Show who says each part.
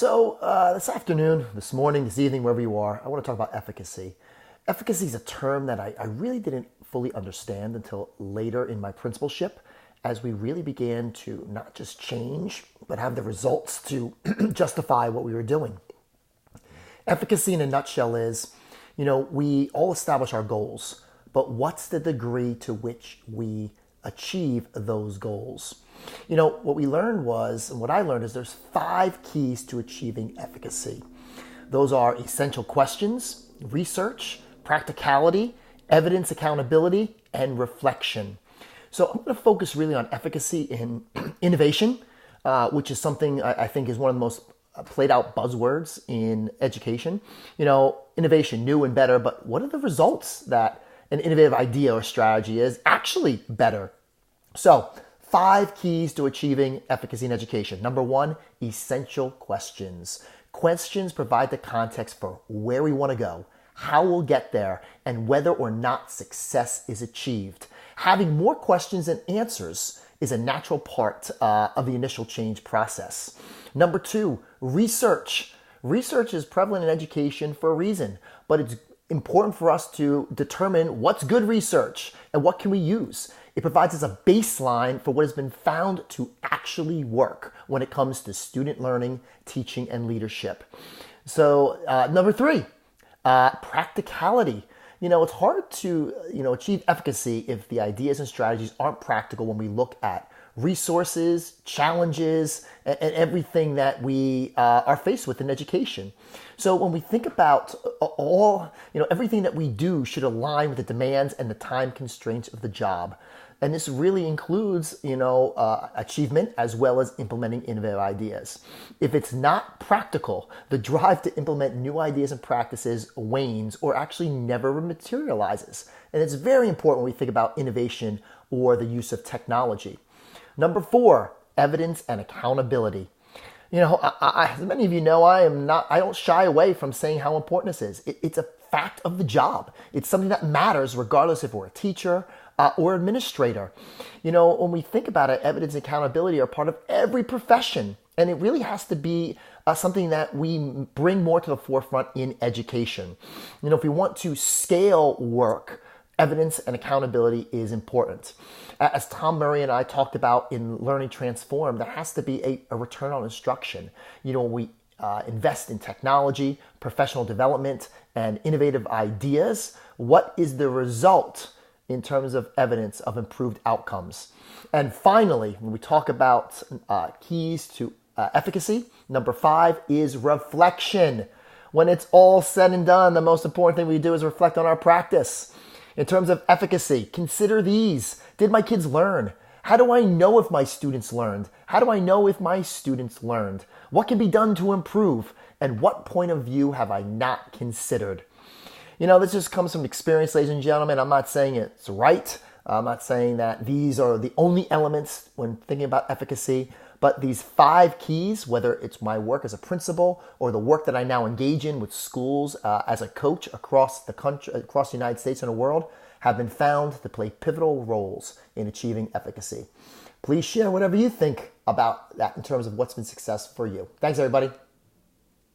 Speaker 1: This afternoon, this morning, this evening, wherever you are, I want to talk about efficacy. Efficacy is a term that I really didn't fully understand until later in my principalship, as we really began to not just change, but have the results to justify what we were doing. Efficacy in a nutshell is, we all establish our goals, but what's the degree to which we achieve those goals? What we learned was, and what I learned is there's 5 keys to achieving efficacy. Those are essential questions, research, practicality, evidence accountability, and reflection. So I'm going to focus really on efficacy in innovation, which is something I think is one of the most played out buzzwords in education. Innovation, new and better, but what are the results that an innovative idea or strategy is actually better? So 5 keys to achieving efficacy in education. Number 1, essential questions. Questions provide the context for where we want to go, how we'll get there, and whether or not success is achieved. Having more questions than answers is a natural part of the initial change process. Number 2, research. Research is prevalent in education for a reason, but it's important for us to determine what's good research and what can we use. It provides us a baseline for what has been found to actually work when it comes to student learning, teaching, and leadership. So number 3, practicality. It's hard to achieve efficacy if the ideas and strategies aren't practical when we look at resources, challenges, and everything that we are faced with in education. So when we think about everything that we do should align with the demands and the time constraints of the job. And this really includes, achievement as well as implementing innovative ideas. If it's not practical, the drive to implement new ideas and practices wanes or actually never materializes. And it's very important when we think about innovation or the use of technology. Number 4, evidence and accountability. As many of you know, I don't shy away from saying how important this is. It's a fact of the job. It's something that matters regardless if we're a teacher or administrator. When we think about it, evidence and accountability are part of every profession. And it really has to be something that we bring more to the forefront in education. If we want to scale work, evidence and accountability is important. As Tom Murray and I talked about in Learning Transform, there has to be a return on instruction. When we invest in technology, professional development, and innovative ideas, what is the result in terms of evidence of improved outcomes? And finally, when we talk about keys to efficacy, number 5 is reflection. When it's all said and done, the most important thing we do is reflect on our practice. In terms of efficacy, consider these. Did my kids learn? How do I know if my students learned? How do I know if my students learned? What can be done to improve? And what point of view have I not considered? This just comes from experience, ladies and gentlemen. I'm not saying it's right. I'm not saying that these are the only elements when thinking about efficacy, but these 5 keys, whether it's my work as a principal or the work that I now engage in with schools as a coach across the country, across the United States and the world, have been found to play pivotal roles in achieving efficacy. Please share whatever you think about that in terms of what's been successful for you. Thanks, everybody.